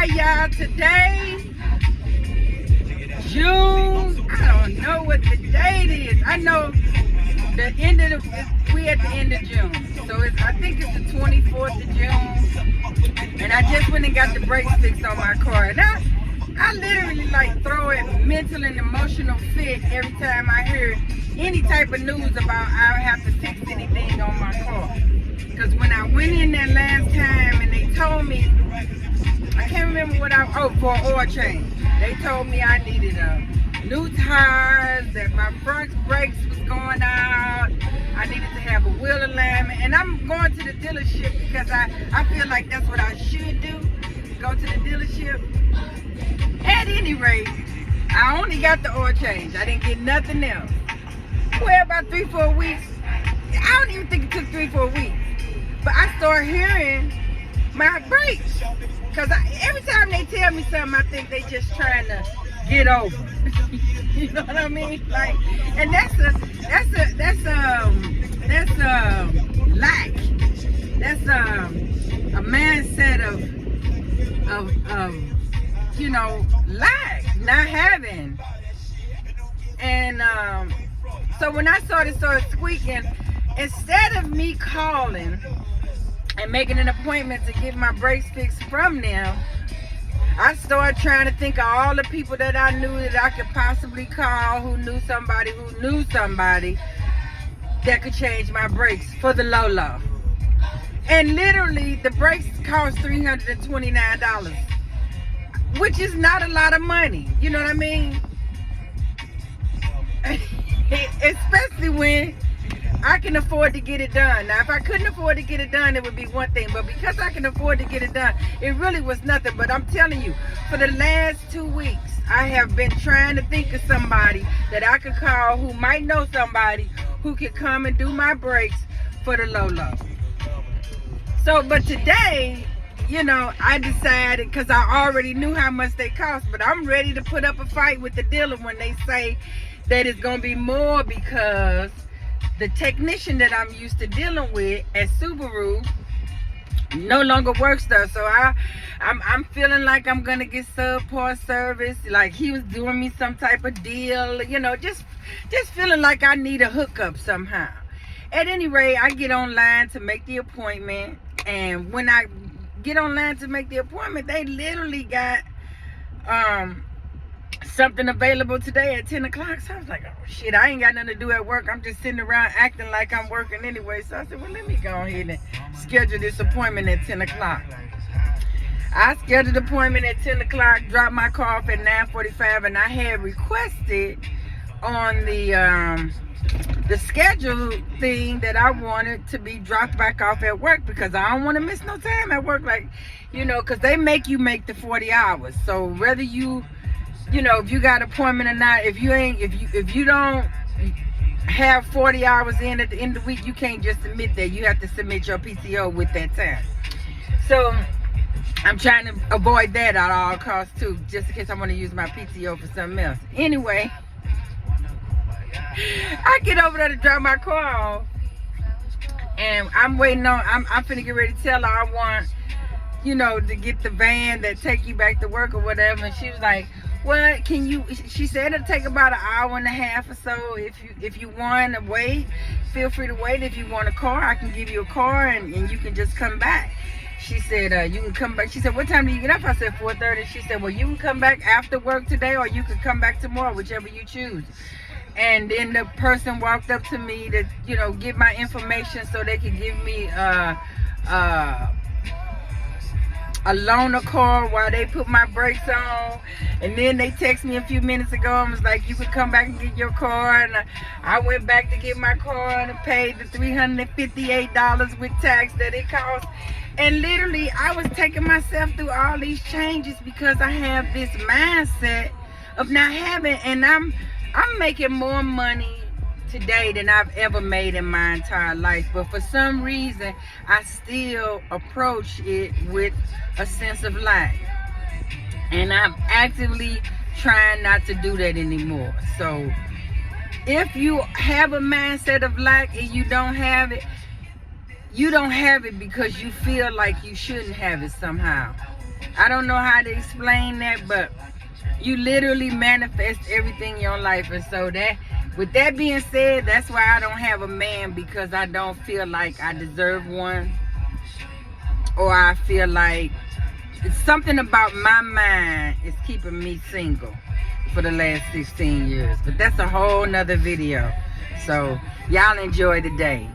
Hi y'all, today, June, I don't know what the date is. I know the end of we at the end of June. So I think it's the 24th of June. And I just went and got the brakes fixed on my car. And I literally like throw a mental and emotional fit every time I hear any type of news about I have to fix anything on my car. Because when I went in there last time and they told me, I can't remember what for an oil change. They told me I needed new tires, that my front brakes was going out, I needed to have a wheel alignment, and I'm going to the dealership because I feel like that's what I should do, go to the dealership. At any rate, I only got the oil change. I didn't get nothing else. Well, about 3-4 weeks, I don't even think it took 3-4 weeks, but I started hearing my brakes. Because every time they tell me something, I think they just trying to get over. You know what I mean? Like, and that's a lack. That's a mindset of you know, lack, not having. And so when I started squeaking, instead of me calling and making an appointment to get my brakes fixed from them, I started trying to think of all the people that I knew that I could possibly call who knew somebody that could change my brakes for the low. And literally, the brakes cost $329, which is not a lot of money. You know what I mean? Especially when I can afford to get it done. Now, if I couldn't afford to get it done, it would be one thing. But because I can afford to get it done, it really was nothing. But I'm telling you, for the last 2 weeks, I have been trying to think of somebody that I could call who might know somebody who could come and do my brakes for the low. So, but today, you know, I decided, because I already knew how much they cost, but I'm ready to put up a fight with the dealer when they say that it's going to be more, because the technician that I'm used to dealing with at Subaru no longer works there. So I'm feeling like I'm gonna get subpar service. Like he was doing me some type of deal, you know, just feeling like I need a hookup somehow. At any rate, I get online to make the appointment, and when I get online to make the appointment, they literally got something available today at 10 o'clock. So I was like, oh shit, I ain't got nothing to do at work. I'm just sitting around acting like I'm working anyway. So I said, well, let me go ahead and schedule this appointment at 10 o'clock. I scheduled the appointment at 10 o'clock, dropped my car off at 9:45, and I had requested on the schedule thing that I wanted to be dropped back off at work, because I don't want to miss no time at work. Like, you know, because they make you make the 40 hours. So whether you know, if you got an appointment or not, if you don't have 40 hours in at the end of the week, you can't just submit that. You have to submit your PTO with that time. So I'm trying to avoid that at all costs too, just in case I want to use my PTO for something else. Anyway, I get over there to drop my car off, and I'm waiting on, I'm finna get ready to tell her I want, you know, to get the van that take you back to work or whatever. And she was like, well, she said it'll take about an hour and a half or so. If you want to wait, feel free to wait. If you want a car, I can give you a car, and you can just come back. She said, you can come back. She said, what time do you get up? I said, 4:30. She said, well, you can come back after work today, or you can come back tomorrow, whichever you choose. And then the person walked up to me to, you know, give my information so they could give me a loaner car while they put my brakes on. And then they texted me a few minutes ago and was like, you could come back and get your car. And I went back to get my car and paid the $358 with tax that it cost. And literally, I was taking myself through all these changes because I have this mindset of not having, and I'm making more money today than I've ever made in my entire life. But for some reason, I still approach it with a sense of lack. And I'm actively trying not to do that anymore. So if you have a mindset of lack and you don't have it because you feel like you shouldn't have it somehow. I don't know how to explain that, but you literally manifest everything in your life. And so that, with that being said, that's why I don't have a man, because I don't feel like I deserve one, or I feel like it's something about my mind is keeping me single for the last 16 years. But that's a whole nother video. So y'all enjoy the day.